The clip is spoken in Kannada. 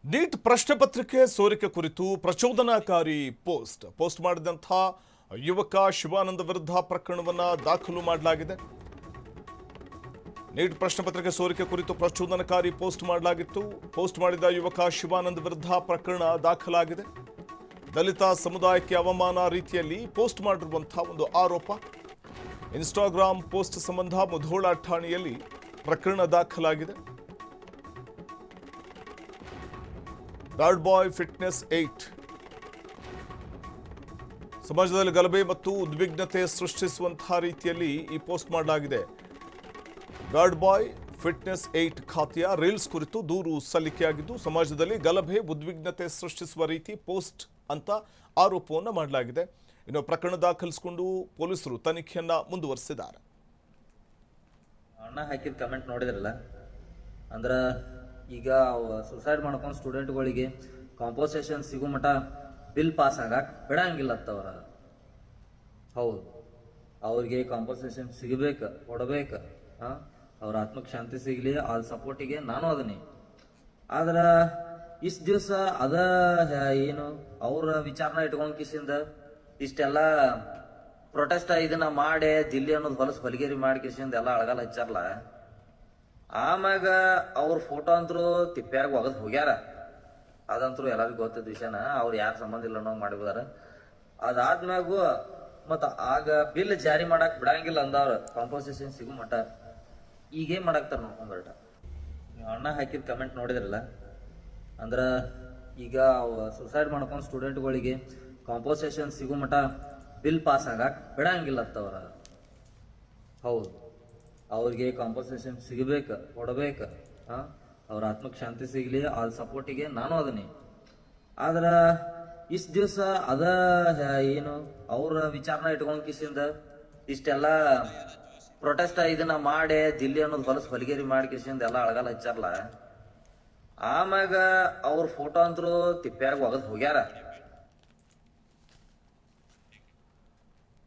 ನೀಟ್ ಪ್ರಶ್ನೆ ಪತ್ರಿಕೆ ಸೋರಿಕೆ ಕುರಿತು ಪ್ರಚೋದನಾಕಾರಿ ಪೋಸ್ಟ್ ಮಾಡಿದಂಥ ಯುವಕ ಶಿವಾನಂದ ವಿರುದ್ಧ ಪ್ರಕರಣವನ್ನು ದಾಖಲು ಮಾಡಲಾಗಿದೆ. ನೀಟ್ ಪ್ರಶ್ನೆ ಪತ್ರಿಕೆ ಸೋರಿಕೆ ಕುರಿತು ಪ್ರಚೋದನಕಾರಿ ಪೋಸ್ಟ್ ಮಾಡಲಾಗಿತ್ತು. ಪೋಸ್ಟ್ ಮಾಡಿದ ಯುವಕ ಶಿವಾನಂದ ವಿರುದ್ಧ ಪ್ರಕರಣ ದಾಖಲಾಗಿದೆ. ದಲಿತ ಸಮುದಾಯಕ್ಕೆ ಅವಮಾನ ರೀತಿಯಲ್ಲಿ ಪೋಸ್ಟ್ ಮಾಡಿರುವಂತಹ ಒಂದು ಆರೋಪ. ಇನ್ಸ್ಟಾಗ್ರಾಮ್ ಪೋಸ್ಟ್ ಸಂಬಂಧ ಮುಧೋಳ ಠಾಣೆಯಲ್ಲಿ ಪ್ರಕರಣ ದಾಖಲಾಗಿದೆ. ಗಾರ್ಡ್ ಬಾಯ್ ಫಿಟ್ನೆಸ್ 8 ಸಮಾಜದಲ್ಲಿ ಗಲಭೆ ಮತ್ತು ಉದ್ವಿಗ್ನತೆ ಸೃಷ್ಟಿಸುವಂತಹ ರೀತಿಯಲ್ಲಿ ಈ ಪೋಸ್ಟ್ ಮಾಡಲಾಗಿದೆ. ಗಾರ್ಡ್ ಬಾಯ್ ಫಿಟ್ನೆಸ್ 8 ಖಾತೆಯ ರೀಲ್ಸ್ ಕುರಿತು ದೂರು ಸಲ್ಲಿಕೆಯಾಗಿದ್ದು, ಸಮಾಜದಲ್ಲಿ ಗಲಭೆ ಉದ್ವಿಗ್ನತೆ ಸೃಷ್ಟಿಸುವ ರೀತಿ ಪೋಸ್ಟ್ ಅಂತ ಆರೋಪವನ್ನು ಮಾಡಲಾಗಿದೆ. ಇನ್ನು ಪ್ರಕರಣ ದಾಖಲಿಸಿಕೊಂಡು ಪೊಲೀಸರು ತನಿಖೆಯನ್ನ ಮುಂದುವರಿಸಿದ್ದಾರೆ. ಅಣ್ಣ ಹಾಕಿದ ಕಮೆಂಟ್ ನೋಡಿದ್ರಲ್ಲ, ಅಂದ್ರ ಈಗ ಸುಸೈಡ್ ಮಾಡ್ಕೊಂಡು ಸ್ಟೂಡೆಂಟ್ಗಳಿಗೆ ಕಾಂಪೋಸೇಷನ್ ಸಿಗೋ ಮಟ ಬಿಲ್ ಪಾಸ್ ಆಗಕ್ ಬಿಡಂಗಿಲ್ಲತ್ತವ್ರ. ಹೌದು, ಅವ್ರಿಗೆ ಕಾಂಪೋಸೇಷನ್ ಸಿಗಬೇಕು, ಕೊಡಬೇಕು. ಅವ್ರ ಆತ್ಮಕ್ಕೆ ಶಾಂತಿ ಸಿಗ್ಲಿ, ಆ ಸಪೋರ್ಟಿಗೆ ನಾನು ಅದನ್ನೇ. ಆದ್ರ ಇಷ್ಟ ದಿವಸ ಅದ ಏನು ಅವ್ರ ವಿಚಾರನ ಇಟ್ಕೊಂಡ್ ಕಿಸಿಂದ ಇಷ್ಟೆಲ್ಲ ಪ್ರೊಟೆಸ್ಟ್ ಇದನ್ನ ಮಾಡಿ ದಿಲ್ಲಿ ಅನ್ನೋದು ಹೊಲಗೇರಿ ಮಾಡಿ ಕಿಸಿಂದ ಎಲ್ಲ ಅಳಗಾಲ ಹಚ್ಚಾರಲ್ಲ. ಆಮ್ಯಾಗ ಅವ್ರ ಫೋಟೋ ಅಂತರೂ ತಿಪ್ಪ್ಯಾಗ ಒಗದ್ ಹೋಗ್ಯಾರ. ಅದಂತರೂ ಎಲ್ಲರಿಗೂ ಗೊತ್ತಿದ್ದ ವಿಷಯನ, ಅವ್ರು ಯಾರು ಸಂಬಂಧ ಇಲ್ಲ ಅನ್ನೋ ಮಾಡಿಬಿದಾರ. ಅದಾದ್ಮ್ಯಾಗು ಮತ್ತ ಆಗ ಬಿಲ್ ಜಾರಿ ಮಾಡಕ್ ಬಿಡಂಗಿಲ್ಲ ಅಂದವ್ರ ಕಾಂಪೋಸಿಷನ್ ಸಿಗೋ ಮಟ. ಈಗೇನ್ ಮಾಡಾಕ್ತಾರ ನೋಡ್ಕೊಂಡ್ಬರ್ಟ. ಅಣ್ಣ ಹಾಕಿದ ಕಮೆಂಟ್ ನೋಡಿದ್ರಲ್ಲ, ಅಂದ್ರ ಈಗ ಸುಸೈಡ್ ಮಾಡ್ಕೊಂಡು ಸ್ಟೂಡೆಂಟ್ಗಳಿಗೆ ಕಾಂಪೋಸೇಷನ್ ಸಿಗೋ ಮಟ ಬಿಲ್ ಪಾಸ್ ಆಗಕ್ ಬಿಡಂಗಿಲ್ಲತ್ತವ್ರ. ಹೌದು, ಅವ್ರಿಗೆ ಕಾಂಪೋಸೇಷನ್ ಸಿಗಬೇಕು, ಕೊಡಬೇಕು. ಅವ್ರ ಆತ್ಮಕ್ಕೆ ಶಾಂತಿ ಸಿಗ್ಲಿ, ಆ ಸಪೋರ್ಟಿಗೆ ನಾನು ಅದನ್ನೇ. ಆದ್ರ ಇಷ್ಟ ದಿವಸ ಅದ ಏನು ಅವ್ರ ವಿಚಾರನ ಇಟ್ಕೊಂಡ್ ಕಿಸಿಂದ ಇಷ್ಟೆಲ್ಲ ಪ್ರೊಟೆಸ್ಟ್ ಇದನ್ನ ಮಾಡಿ ದಿಲ್ಲಿ ಅನ್ನೋದು ಹೊಲಗೇರಿ ಮಾಡಿ ಕಿಸಿಂದ ಎಲ್ಲ ಅಳಗಾಲ ಹಚ್ಚಾರಲ್ಲ. ಆಮ್ಯಾಗ ಅವ್ರ ಫೋಟೋ ಅಂತರೂ ತಿಪ್ಪ್ಯಾಗ ಒಗದ್ ಹೋಗ್ಯಾರ.